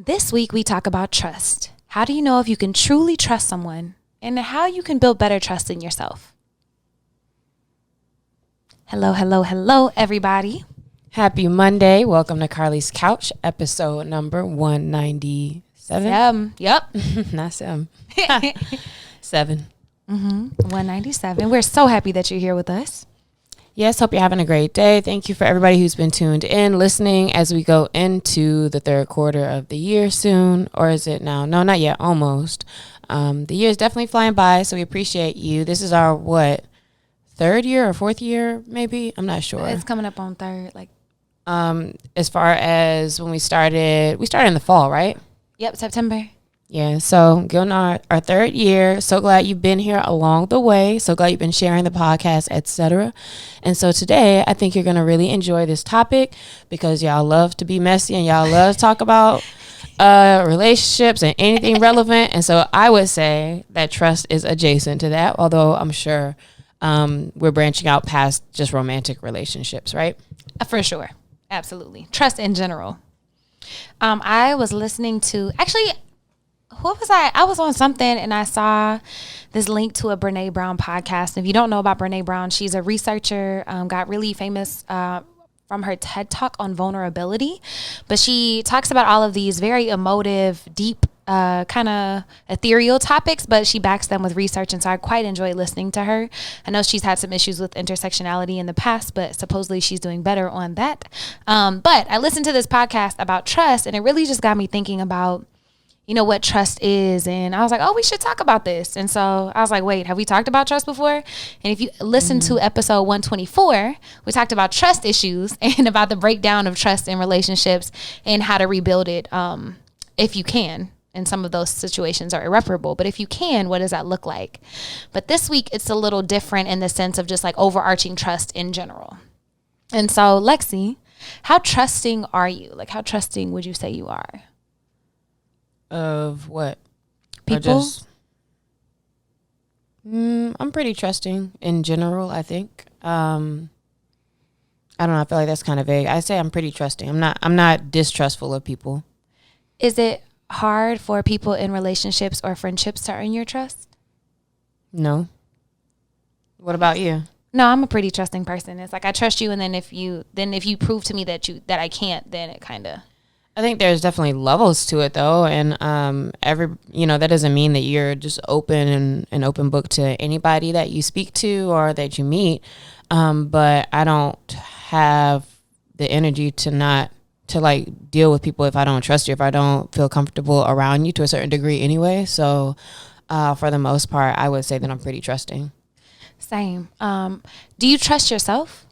This week we talk about trust. How do you know if you can truly trust someone and how you can build better trust in yourself? Hello, everybody. Happy Monday. Welcome to Carlie's Couch, episode number 197. Yep. Not 7. 7. 197. We're so happy that you're here with us. Yes, hope you're having a great day. Thank you for everybody who's been tuned in, listening as we go into the third quarter of the year soon. Or is it now? No, not yet. Almost. The year is definitely flying by, so we appreciate you. This is our, third year or fourth year, maybe? I'm not sure. It's coming up on third. As far as when we started in the fall, right? Yep, September. Yeah, so going on our third year. So glad you've been here along the way. So glad you've been sharing the podcast, etc. And so today, I think you're going to really enjoy this topic because y'all love to be messy and y'all love to talk about relationships and anything relevant. And so I would say that trust is adjacent to that, although I'm sure we're branching out past just romantic relationships, right? For sure. Absolutely. Trust in general. I was listening to, what was I? I was on something and I saw this link to a Brene Brown podcast. And if you don't know about Brene Brown, she's a researcher, got really famous from her TED Talk on vulnerability. But she talks about all of these very emotive, deep, kind of ethereal topics, but she backs them with research. And so I quite enjoy listening to her. I know she's had some issues with intersectionality in the past, but supposedly she's doing better on that. But I listened to this podcast about trust and it really just got me thinking about, what trust is. And I was like, we should talk about this. And so I was like, wait, have we talked about trust before? And if you listen to episode 124, we talked about trust issues and about the breakdown of trust in relationships and how to rebuild it if you can. And some of those situations are irreparable. But if you can, what does that look like? But this week, it's a little different in the sense of just like overarching trust in general. And so, Lexi, how trusting are you? Like, how trusting would you say you are? Of what? People? I'm pretty trusting in general, I think. I don't know. I feel like that's kind of vague. I say I'm pretty trusting. I'm not distrustful of people. Is it hard for people in relationships or friendships to earn your trust? No. What about you? No, I'm a pretty trusting person. It's like I trust you, and then if you prove to me that I can't, then it kind of. I think there's definitely levels to it though, and that doesn't mean that you're just open and an open book to anybody that you speak to or that you meet. But I don't have the energy to deal with people if I don't trust you, if I don't feel comfortable around you to a certain degree anyway. So for the most part, I would say that I'm pretty trusting. Same. Do you trust yourself?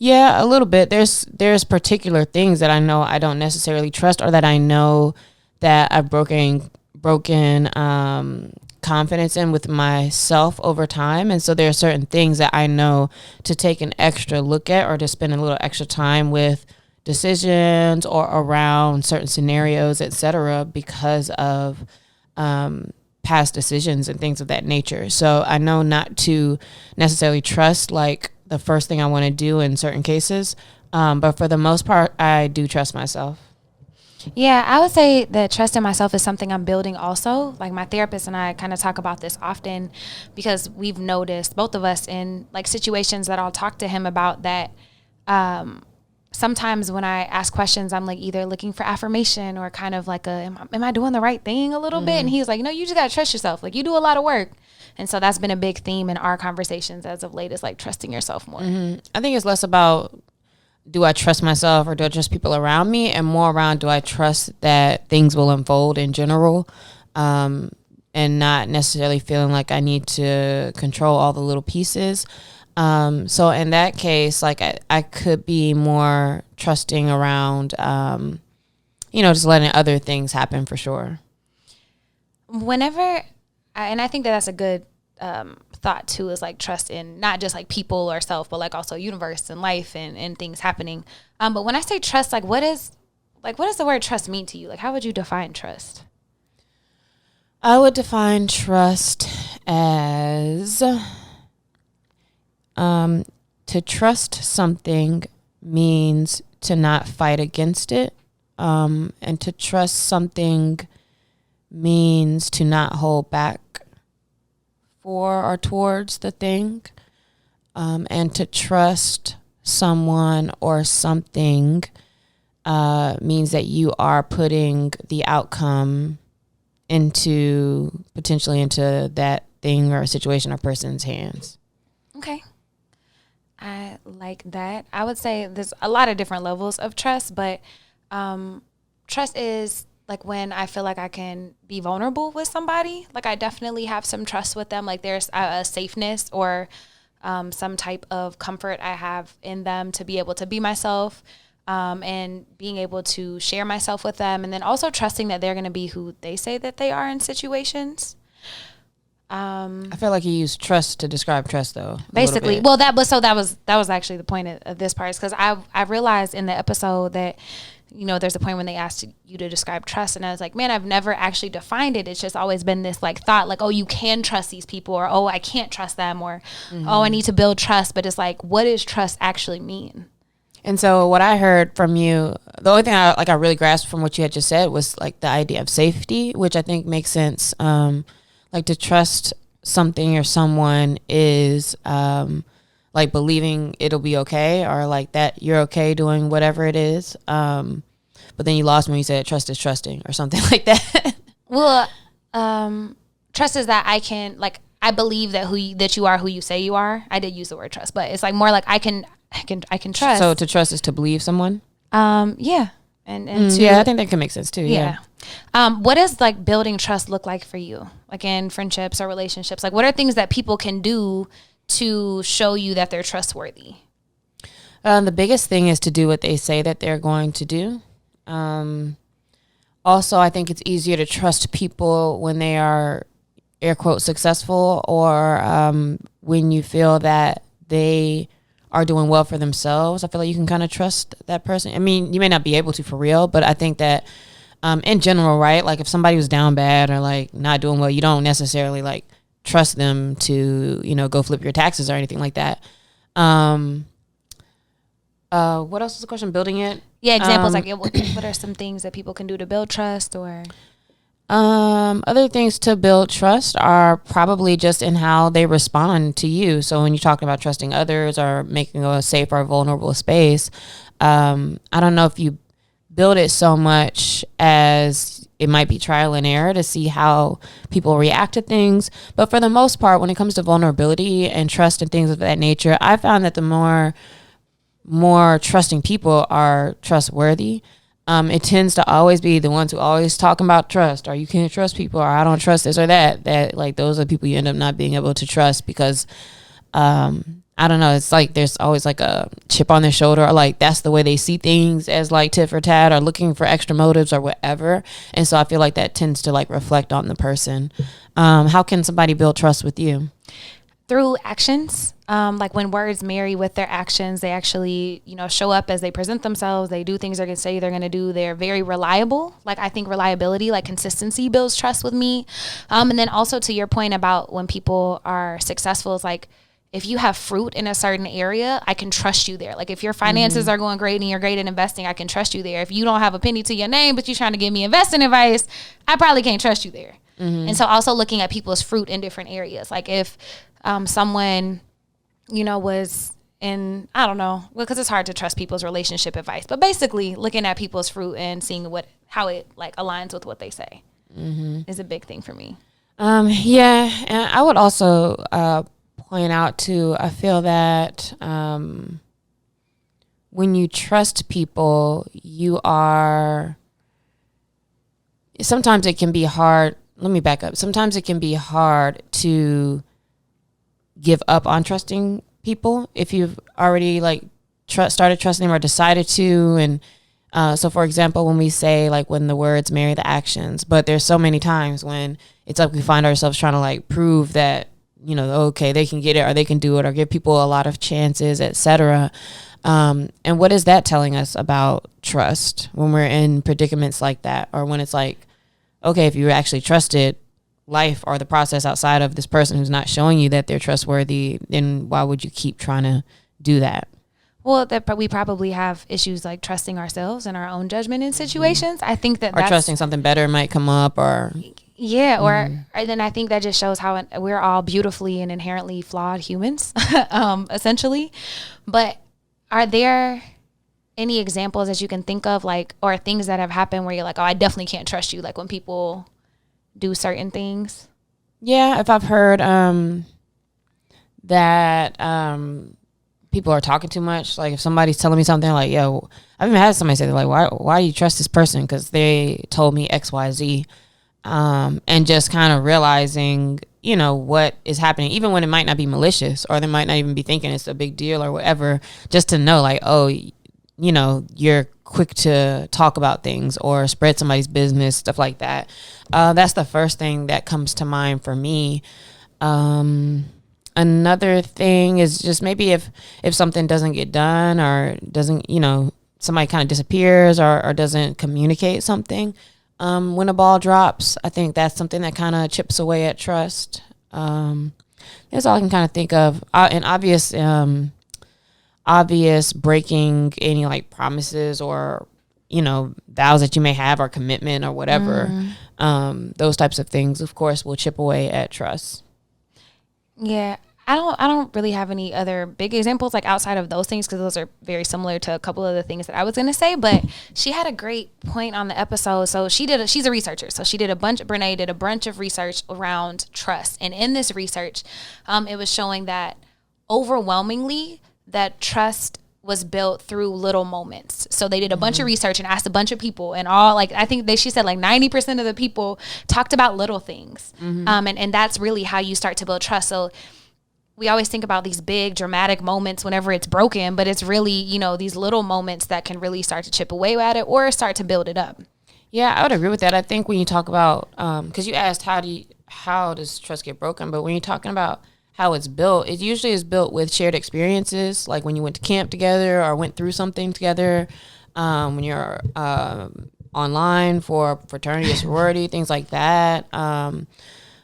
Yeah, a little bit. There's particular things that I know I don't necessarily trust, or that I know that I've broken confidence in with myself over time. And so there are certain things that I know to take an extra look at or to spend a little extra time with decisions or around certain scenarios, etc., because of past decisions and things of that nature. So I know not to necessarily trust like the first thing I want to do in certain cases. But for the most part, I do trust myself. Yeah, I would say that trust in myself is something I'm building also. Like my therapist and I kind of talk about this often because we've noticed, both of us, in like situations that I'll talk to him about that sometimes when I ask questions, I'm like either looking for affirmation or kind of like am I doing the right thing a little bit? And he's like, no, you just got to trust yourself. Like you do a lot of work. And so that's been a big theme in our conversations as of late, is like trusting yourself more. I think it's less about do I trust myself or do I trust people around me, and more around do I trust that things will unfold in general, and not necessarily feeling like I need to control all the little pieces. So in that case, like I could be more trusting around, just letting other things happen for sure. And I think that's a good thought too, is like trust in not just like people or self, but like also universe and life and things happening. But when I say trust, what does the word trust mean to you? Like, how would you define trust? I would define trust as to trust something means to not fight against it. And to trust something means to not hold back for or towards the thing. And to trust someone or something means that you are putting the outcome potentially into that thing or situation or person's hands. Okay. I like that. I would say there's a lot of different levels of trust, but trust is like when I feel like I can be vulnerable with somebody. Like I definitely have some trust with them. Like there's a safeness or some type of comfort I have in them to be able to be myself, and being able to share myself with them. And then also trusting that they're going to be who they say that they are in situations. I feel like you use trust to describe trust, though. Basically, well, that was actually the point of this part, is because I realized in the episode that, you know, there's a point when they asked you to describe trust, and I was like, man, I've never actually defined it. It's just always been this like thought, like, oh, you can trust these people, or oh, I can't trust them, or oh, I need to build trust. But it's like, what does trust actually mean? And so what I heard from you, the only thing I really grasped from what you had just said was like the idea of safety, which I think makes sense. Like to trust something or someone is like believing it'll be okay, or like that you're okay doing whatever it is. But then you lost me when you said trust is trusting or something like that. Well, trust is that I believe that you are who you say you are. I did use the word trust, but it's like more like I can trust. So to trust is to believe someone? Yeah. And yeah, I think that can make sense too. Yeah. What does like building trust look like for you? Like in friendships or relationships? Like what are things that people can do to show you that they're trustworthy? The biggest thing is to do what they say that they're going to do. Also, I think it's easier to trust people when they are, air quote, successful, or when you feel that they are doing well for themselves. I feel like you can kind of trust that person. I mean, you may not be able to for real, but I think that in general, right? Like if somebody was down bad or like not doing well, you don't necessarily like trust them to, you know, go flip your taxes or anything like that. What else was the question? Building it? Yeah, examples like what are some things that people can do to build trust? Or other things to build trust are probably just in how they respond to you. So when you're talking about trusting others or making a safe or vulnerable space, I don't know if you build it so much as it might be trial and error to see how people react to things. But for the most part, when it comes to vulnerability and trust and things of that nature, I found that the more trusting people are trustworthy. It tends to always be the ones who always talking about trust, or you can't trust people, or I don't trust this or that. That like those are people you end up not being able to trust because I don't know. It's like there's always like a chip on their shoulder, or like that's the way they see things, as like tit for tat, or looking for extra motives or whatever. And so I feel like that tends to like reflect on the person. How can somebody build trust with you? Through actions. Like when words marry with their actions, they actually, you know, show up as they present themselves. They do things they're going to say they're going to do. They're very reliable. Like I think reliability, like consistency builds trust with me. And then also to your point about when people are successful, it's like, if you have fruit in a certain area, I can trust you there. Like if your finances are going great and you're great at investing, I can trust you there. If you don't have a penny to your name, but you're trying to give me investing advice, I probably can't trust you there. And so also looking at people's fruit in different areas. Like if someone, you know, was in, I don't know, well, because it's hard to trust people's relationship advice, but basically looking at people's fruit and seeing how it like aligns with what they say is a big thing for me. Yeah. And I would also point out too, I feel that when you trust people, sometimes it can be hard. Let me back up. Sometimes it can be hard to give up on trusting people if you've already like started trusting them or decided to. And so for example, when we say like when the words marry the actions, but there's so many times when it's like we find ourselves trying to like prove that, you know, okay, they can get it or they can do it, or give people a lot of chances, etc. And what is that telling us about trust when we're in predicaments like that? Or when it's like, okay, if you actually trusted life or the process outside of this person who's not showing you that they're trustworthy, then why would you keep trying to do that? Well, that we probably have issues like trusting ourselves and our own judgment in situations. I think that or trusting something better might come up, or or then I think that just shows how we're all beautifully and inherently flawed humans, essentially. But are there any examples that you can think of, like, or things that have happened where you're like, oh, I definitely can't trust you, like when people do certain things? Yeah, if I've heard that people are talking too much, like if somebody's telling me something like, yo, I've even had somebody say, like, why do you trust this person? Because they told me XYZ. And just kind of realizing, you know, what is happening, even when it might not be malicious, or they might not even be thinking it's a big deal or whatever, just to know, like, oh, you know, you're quick to talk about things or spread somebody's business, stuff like that. That's the first thing that comes to mind for me. Another thing is just maybe if something doesn't get done, or doesn't, you know, somebody kind of disappears, or doesn't communicate something. When a ball drops, I think that's something that kind of chips away at trust. That's all I can kind of think of. And obvious breaking any like promises, or, you know, vows that you may have, or commitment or whatever. Those types of things, of course, will chip away at trust. Yeah. I don't really have any other big examples like outside of those things, because those are very similar to a couple of the things that I was going to say. But she had a great point on the episode. So she's a researcher. So Brene did a bunch of research around trust. And in this research, it was showing that overwhelmingly that trust was built through little moments. So they did a bunch of research and asked a bunch of people, and all, like, I think she said like 90% of the people talked about little things. And that's really how you start to build trust. So we always think about these big dramatic moments whenever it's broken, but it's really, you know, these little moments that can really start to chip away at it or start to build it up. Yeah, I would agree with that. I think when you talk about, because you asked how does trust get broken, but when you're talking about how it's built, it usually is built with shared experiences, like when you went to camp together or went through something together, when you're online for fraternity or sorority, things like that.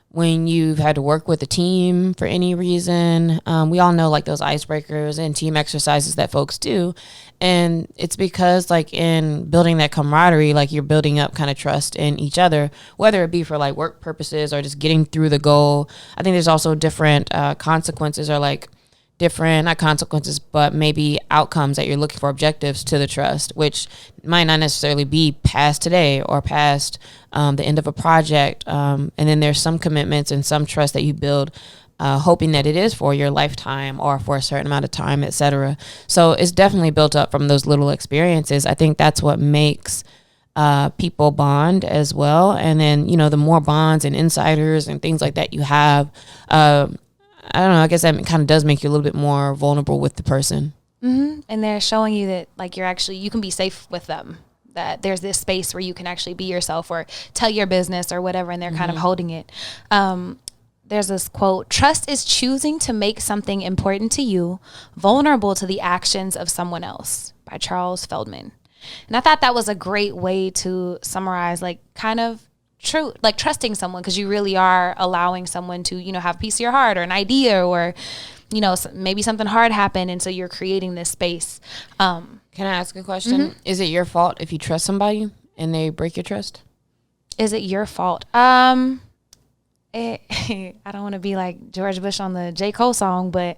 When you've had to work with a team for any reason. We all know like those icebreakers and team exercises that folks do. And it's because like in building that camaraderie, like you're building up kind of trust in each other, whether it be for like work purposes or just getting through the goal. I think there's also different consequences, or like different, not consequences, but maybe outcomes that you're looking for, objectives to the trust, which might not necessarily be past today or past the end of a project. And then there's some commitments and some trust that you build, hoping that it is for your lifetime or for a certain amount of time, etc. So it's definitely built up from those little experiences. I think that's what makes people bond as well. And then, you know, the more bonds and insiders and things like that you have, I don't know, I guess that kind of does make you a little bit more vulnerable with the person. And they're showing you that like you can be safe with them, that there's this space where you can actually be yourself or tell your business or whatever, and they're kind of holding it. There's this quote: trust is choosing to make something important to you vulnerable to the actions of someone else, by Charles Feldman. And I thought that was a great way to summarize like kind of true, like trusting someone, because you really are allowing someone to, you know, have a piece of your heart or an idea, or, you know, maybe something hard happened, and so you're creating this space. Can I ask a question? Is it your fault if you trust somebody and they break your trust? Is it your fault? I don't want to be like George Bush on the J. Cole song, but,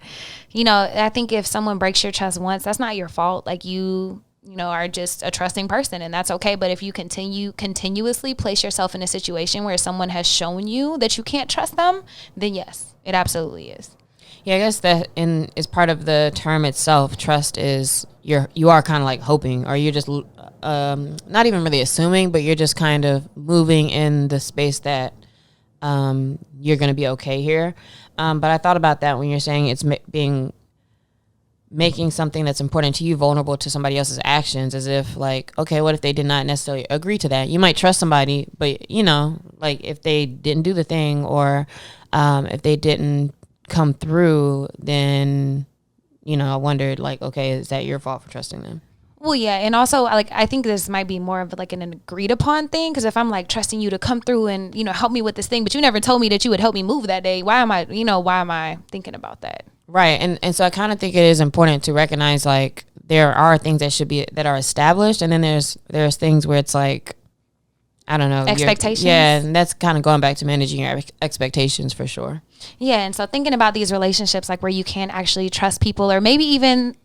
you know, I think if someone breaks your trust once, that's not your fault. Like you know, are just a trusting person, and that's okay. But if you continuously place yourself in a situation where someone has shown you that you can't trust them, then yes, it absolutely is. Yeah, I guess that is part of the term itself. Trust is you are kind of like hoping, or you're just not even really assuming, but you're just kind of moving in the space that you're going to be okay here. But I thought about that when you're saying it's making something that's important to you vulnerable to somebody else's actions, as if like, okay, what if they did not necessarily agree to that? You might trust somebody, but, you know, like if they didn't do the thing, or if they didn't come through, then, you know, I wondered like, okay, is that your fault for trusting them? Well, yeah. And also, like, I think this might be more of like an agreed upon thing, because if I'm like trusting you to come through and, you know, help me with this thing, but you never told me that you would help me move that day, why am I thinking about that? Right. And so I kind of think it is important to recognize like there are things that are established, and then there's things where it's like, I don't know, expectations. Yeah, and that's kind of going back to managing your expectations for sure. Yeah, and so thinking about these relationships, like where you can actually trust people, or maybe even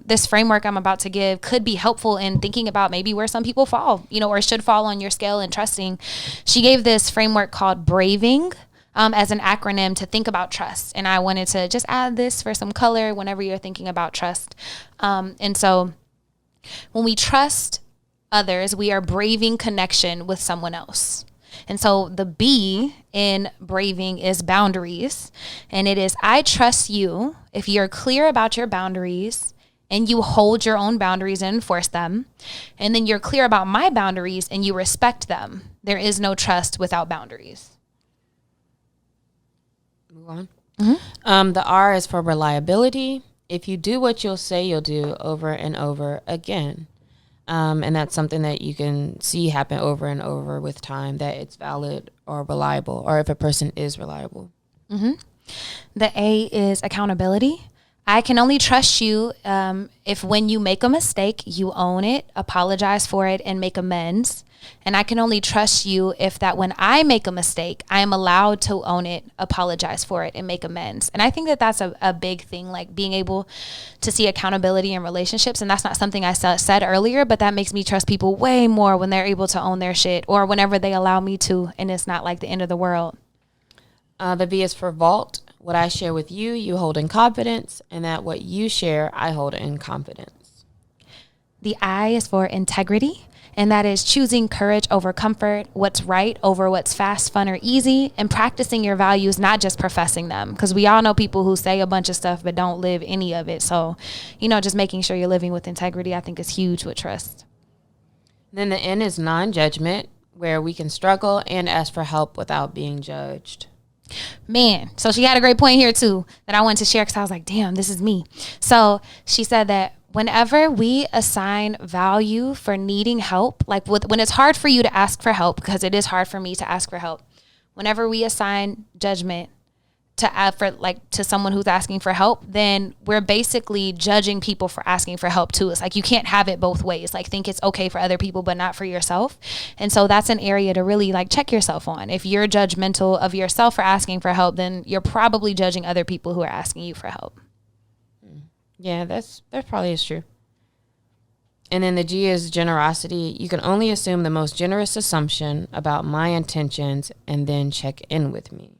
this framework I'm about to give could be helpful in thinking about maybe where some people fall, or should fall on your scale in trusting. She gave this framework called Braving as an acronym to think about trust. And I wanted to just add this for some color whenever you're thinking about trust. And so when we trust others, we are braving connection with someone else. And so the B in braving is boundaries. And it is, I trust you if you're clear about your boundaries and you hold your own boundaries and enforce them. And then you're clear about my boundaries and you respect them. There is no trust without boundaries. Move on. Mm-hmm. The R is for reliability. If you do what you'll say you'll do over and over again. And that's something that you can see happen over and over with time, that it's valid or reliable, or if a person is reliable. Mm-hmm. The A is accountability. I can only trust you if when you make a mistake, you own it, apologize for it, and make amends. And I can only trust you if that when I make a mistake, I am allowed to own it, apologize for it, and make amends. And I think that that's a big thing, like being able to see accountability in relationships. And that's not something I said earlier, but that makes me trust people way more when they're able to own their shit, or whenever they allow me to, and it's not like the end of the world. The V is for vault. What I share with you, you hold in confidence, and that what you share, I hold in confidence. The I is for integrity. And that is choosing courage over comfort, what's right over what's fast, fun, or easy, and practicing your values, not just professing them. Because we all know people who say a bunch of stuff but don't live any of it. So, just making sure you're living with integrity, I think, is huge with trust. Then the N is non-judgment, where we can struggle and ask for help without being judged. Man, so she had a great point here, too, that I wanted to share because I was like, damn, this is me. So she said that whenever we assign value for needing help, like when it's hard for you to ask for help, because it is hard for me to ask for help, whenever we assign judgment to someone who's asking for help, then we're basically judging people for asking for help too. It's like you can't have it both ways. Like think it's okay for other people, but not for yourself. And so that's an area to really like check yourself on. If you're judgmental of yourself for asking for help, then you're probably judging other people who are asking you for help. Yeah, that probably is true. And then the G is generosity. You can only assume the most generous assumption about my intentions and then check in with me.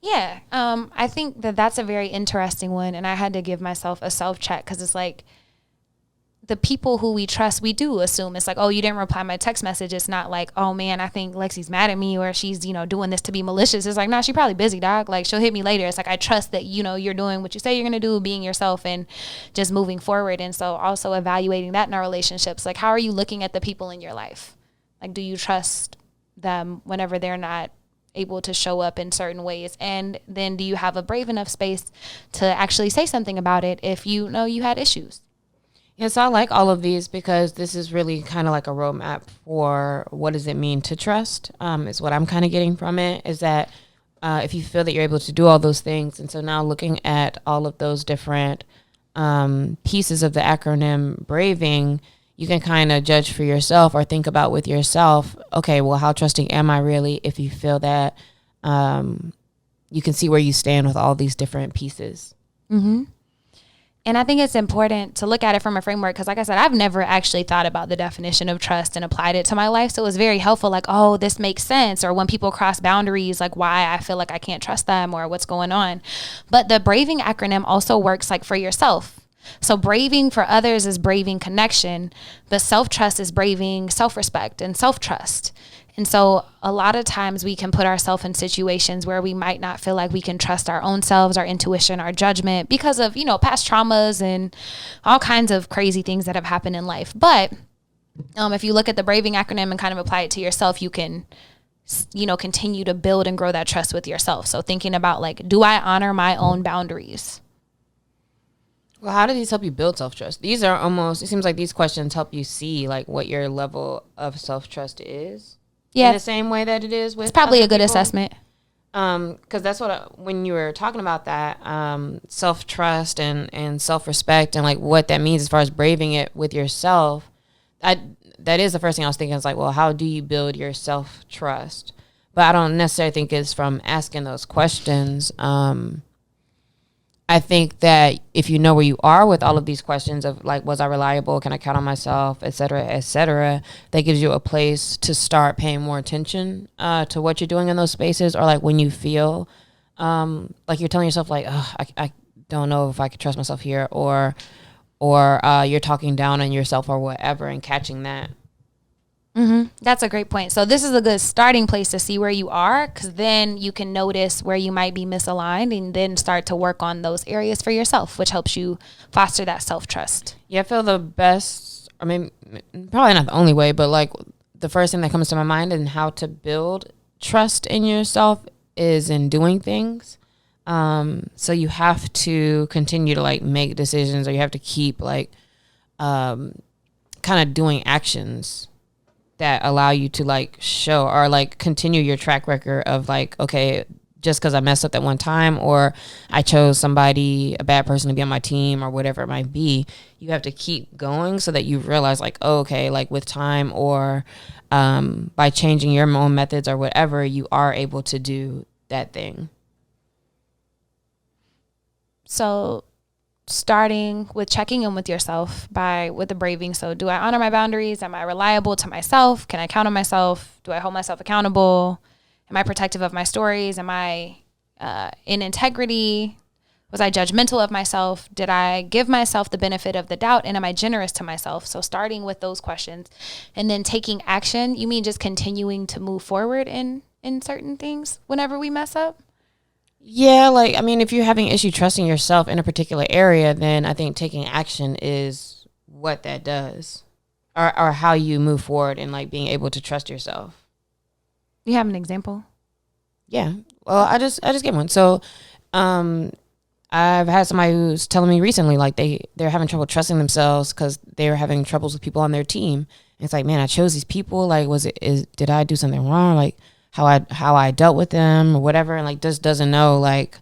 Yeah, I think that's a very interesting one. And I had to give myself a self-check because it's like the people who we trust, we do assume. It's like, oh, you didn't reply my text message. It's not like, oh, man, I think Lexi's mad at me or she's, doing this to be malicious. It's like, nah, she probably busy, dog. Like, she'll hit me later. It's like, I trust that, you're doing what you say you're going to do, being yourself and just moving forward. And so also evaluating that in our relationships. Like, how are you looking at the people in your life? Like, do you trust them whenever they're not able to show up in certain ways? And then do you have a brave enough space to actually say something about it if you know you had issues? Yes, I like all of these because this is really kind of like a roadmap for what does it mean to trust, is what I'm kind of getting from it, is that if you feel that you're able to do all those things. And so now looking at all of those different pieces of the acronym Braving, you can kind of judge for yourself or think about with yourself, okay, well, how trusting am I really, if you feel that you can see where you stand with all these different pieces. Mm-hmm. And I think it's important to look at it from a framework because, like I said, I've never actually thought about the definition of trust and applied it to my life. So it was very helpful, like, oh, this makes sense. Or when people cross boundaries, like why I feel like I can't trust them or what's going on. But the Braving acronym also works like for yourself. So braving for others is braving connection, but self-trust is braving self-respect and self-trust. And so a lot of times we can put ourselves in situations where we might not feel like we can trust our own selves, our intuition, our judgment because of, past traumas and all kinds of crazy things that have happened in life. But if you look at the Braving acronym and kind of apply it to yourself, you can, continue to build and grow that trust with yourself. So thinking about like, do I honor my own boundaries? Well, how do these help you build self-trust? These are almost, it seems like these questions help you see like what your level of self-trust is. Yeah. In the same way that it is with it's probably a good people. assessment. Because that's when you were talking about that, self-trust and self-respect and like what that means as far as braving it with yourself, that is the first thing I was thinking. Is like, well, how do you build your self-trust? But I don't necessarily think it's from asking those questions. I think that if you know where you are with all of these questions of like, was I reliable? Can I count on myself? Et cetera, that gives you a place to start paying more attention to what you're doing in those spaces. Or like when you feel like you're telling yourself like, oh, I don't know if I could trust myself here, or you're talking down on yourself or whatever, and catching that. Mm-hmm. That's a great point. So this is a good starting place to see where you are, because then you can notice where you might be misaligned and then start to work on those areas for yourself, which helps you foster that self-trust. Yeah, I feel the best, I mean, probably not the only way, but like the first thing that comes to my mind and how to build trust in yourself is in doing things. So you have to continue to like make decisions, or you have to keep like kind of doing actions that allow you to like show or like continue your track record of like, okay, just because I messed up that one time, or I chose somebody, a bad person to be on my team, or whatever it might be, you have to keep going so that you realize like, oh, okay, like with time or by changing your own methods or whatever, you are able to do that thing. So starting with checking in with yourself with the braving. So do I honor my boundaries? Am I reliable to myself? Can I count on myself? Do I hold myself accountable? Am I protective of my stories? Am I in integrity? Was I judgmental of myself? Did I give myself the benefit of the doubt? And am I generous to myself? So starting with those questions and then taking action. You mean just continuing to move forward in certain things whenever we mess up? Yeah, like, I mean, if you're having issue trusting yourself in a particular area, then I think taking action is what that does, or how you move forward in like being able to trust yourself. You have an example? Yeah. Well, I just gave one. So, I've had somebody who's telling me recently, like they're having trouble trusting themselves because they're having troubles with people on their team. And it's like, man, I chose these people. Like, did I do something wrong? Like, how I dealt with them or whatever, and like just doesn't know like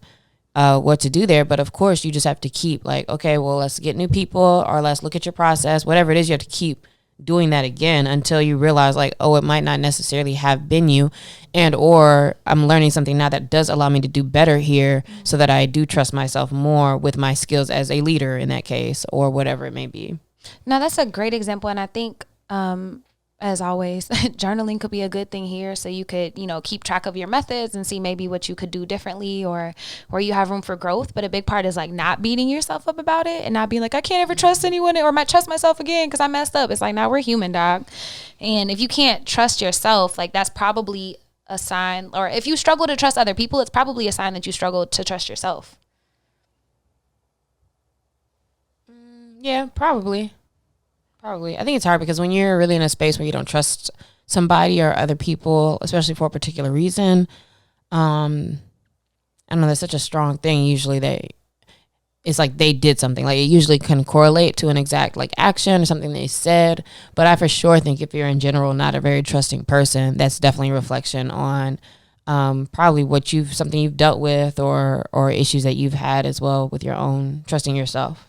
what to do there. But of course you just have to keep like, okay, well, let's get new people, or let's look at your process, whatever it is. You have to keep doing that again until you realize like, oh, it might not necessarily have been you, and or I'm learning something now that does allow me to do better here, so that I do trust myself more with my skills as a leader in that case, or whatever it may be. Now that's a great example, and I think as always, journaling could be a good thing here. So you could, keep track of your methods and see maybe what you could do differently, or where you have room for growth. But a big part is like not beating yourself up about it and not being like, I can't ever trust anyone or might trust myself again because I messed up. It's like, now we're human, dog. And if you can't trust yourself, like that's probably a sign, or if you struggle to trust other people, it's probably a sign that you struggle to trust yourself. Yeah, probably. I think it's hard because when you're really in a space where you don't trust somebody or other people, especially for a particular reason, I don't know, that's such a strong thing. Usually it's like they did something. Like it usually can correlate to an exact like action or something they said. But I for sure think if you're in general not a very trusting person, that's definitely a reflection on probably something you've dealt with, or issues that you've had as well with your own trusting yourself.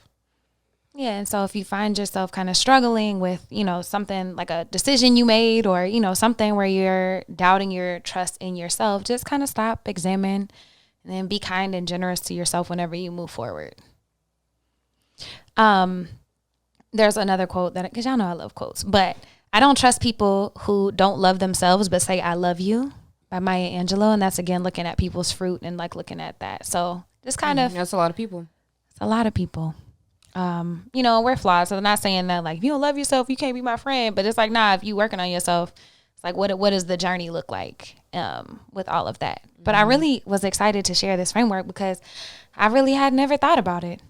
Yeah, and so if you find yourself kind of struggling with, something like a decision you made, or, something where you're doubting your trust in yourself, just kind of stop, examine, and then be kind and generous to yourself whenever you move forward. There's another quote because y'all know I love quotes, but I don't trust people who don't love themselves but say I love you, by Maya Angelou. And that's, again, looking at people's fruit and like looking at that. So just kind of. That's a lot of people. It's a lot of people. We're flawed. So I'm not saying that like, if you don't love yourself, you can't be my friend. But it's like, nah, if you working on yourself, it's like, what does the journey look like with all of that? But I really was excited to share this framework because I really had never thought about it.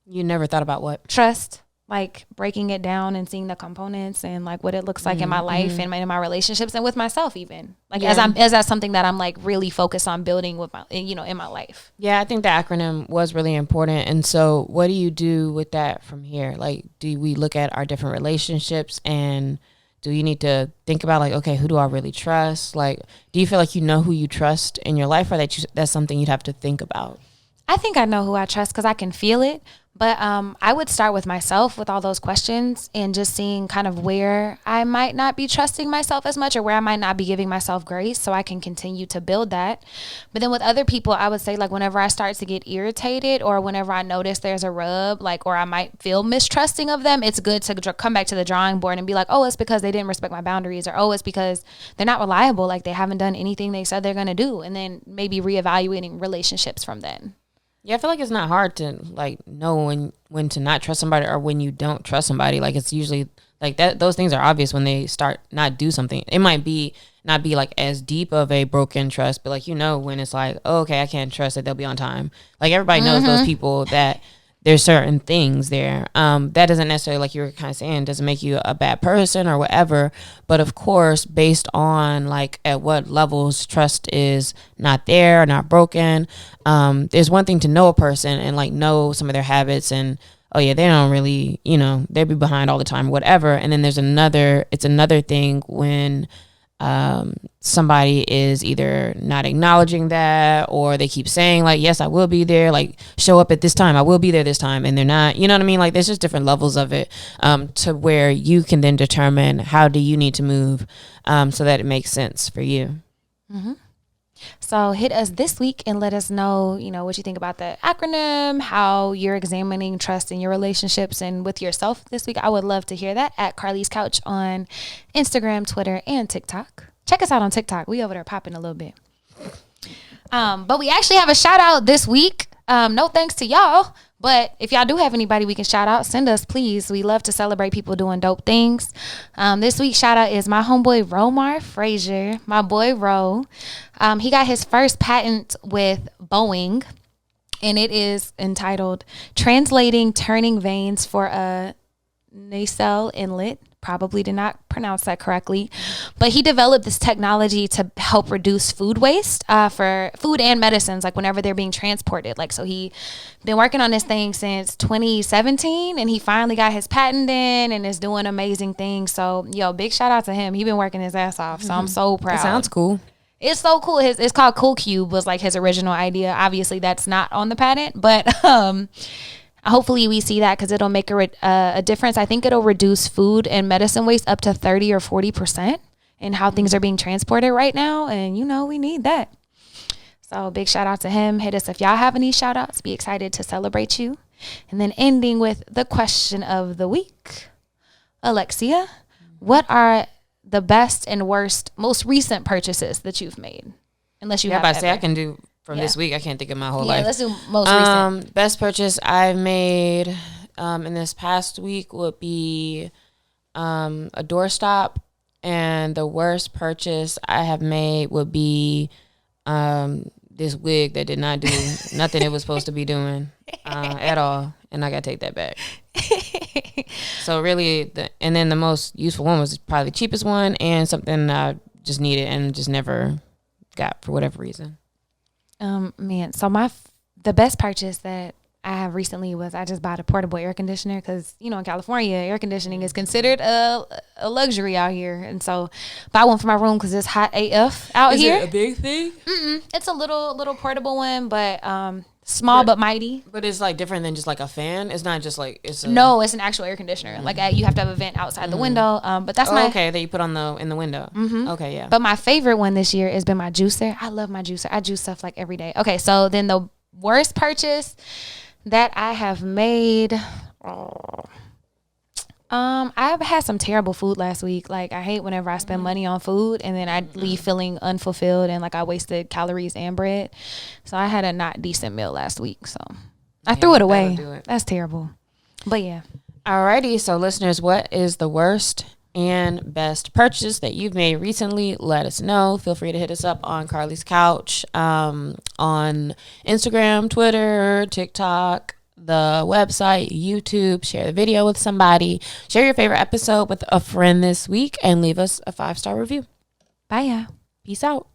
You never thought about what? Trust, like breaking it down and seeing the components and like what it looks like in my life and in my relationships and with myself even. Like as that's something that I'm like really focused on building with my, in my life. Yeah, I think the acronym was really important. And so what do you do with that from here? Like, do we look at our different relationships and do you need to think about like, okay, who do I really trust? Like, do you feel like you know who you trust in your life, or that's something you'd have to think about? I think I know who I trust because I can feel it. But I would start with myself with all those questions and just seeing kind of where I might not be trusting myself as much or where I might not be giving myself grace so I can continue to build that. But then with other people, I would say like whenever I start to get irritated or whenever I notice there's a rub, like, or I might feel mistrusting of them, it's good to come back to the drawing board and be like, oh, it's because they didn't respect my boundaries, or oh, it's because they're not reliable. Like they haven't done anything they said they're going to do. And then maybe reevaluating relationships from then. Yeah, I feel like it's not hard to like know when to not trust somebody or when you don't trust somebody. Like it's usually like that. Those things are obvious when they start not do something. It might be not be like as deep of a broken trust, but like when it's like, oh, okay, I can't trust that they'll be on time. Like everybody knows those people that there's certain things there. That doesn't necessarily, like you were kind of saying, doesn't make you a bad person or whatever. But of course, based on like at what levels trust is not there or not broken, there's one thing to know a person and like know some of their habits and, oh yeah, they don't really, they'll be behind all the time, whatever. And then it's another thing when somebody is either not acknowledging that or they keep saying like, yes, I will be there, like show up at this time, I will be there this time, and they're not, you know what I mean? Like there's just different levels of it to where you can then determine how do you need to move so that it makes sense for you. So hit us this week and let us know, what you think about the acronym, how you're examining trust in your relationships and with yourself this week. I would love to hear that at Carlie's Couch on Instagram, Twitter, and TikTok. Check us out on TikTok. We over there popping a little bit. But we actually have a shout out this week. No thanks to y'all. But if y'all do have anybody we can shout out, send us, please. We love to celebrate people doing dope things. This week's shout out is my homeboy Romar Frazier, my boy Ro. He got his first patent with Boeing, and it is entitled Translating Turning Vanes for a Nacelle Inlet. Probably did not pronounce that correctly, but he developed this technology to help reduce food waste for food and medicines, like whenever they're being transported. Like, so he been working on this thing since 2017 and he finally got his patent in and is doing amazing things. So big shout out to him. He been working his ass off. So I'm so proud. That sounds cool. It's so cool. It's called Cool Cube was like his original idea. Obviously that's not on the patent, but hopefully we see that because it'll make a difference. I think it'll reduce food and medicine waste up to 30 or 40% in how things are being transported right now. And, we need that. So big shout out to him. Hit us if y'all have any shout outs. Be excited to celebrate you. And then ending with the question of the week. Alexia, what are the best and worst, most recent purchases that you've made? Unless you have ever. I can do... From this week, I can't think of my whole life. Let's do most recent. Best purchase I made in this past week would be a doorstop, and the worst purchase I have made would be this wig that did not do nothing it was supposed to be doing at all, and I gotta take that back. So really, and then the most useful one was probably the cheapest one, and something I just needed and just never got for whatever reason. So the best purchase that I have recently was I just bought a portable air conditioner because, in California, air conditioning is considered a luxury out here. And so buy one for my room because it's hot AF out here. Is it a big thing? It's a little portable one, but small but mighty. But it's like different than just like a fan. It's not just like No, it's an actual air conditioner. Like you have to have a vent outside the window. But that's that you put in the window. Okay, yeah. But my favorite one this year has been my juicer. I love my juicer. I juice stuff like every day. Okay, so then the worst purchase that I have made. I've had some terrible food last week. Like I hate whenever I spend money on food and then I leave feeling unfulfilled and like I wasted calories and bread. So I had a not decent meal last week. So I threw it away. That's terrible. But yeah. Alrighty. So listeners, what is the worst and best purchase that you've made recently? Let us know. Feel free to hit us up on Carlie's Couch, on Instagram, Twitter, TikTok, the website, YouTube. Share the video with somebody. Share your favorite episode with a friend this week and leave us a 5-star review. Bye, y'all. Peace out.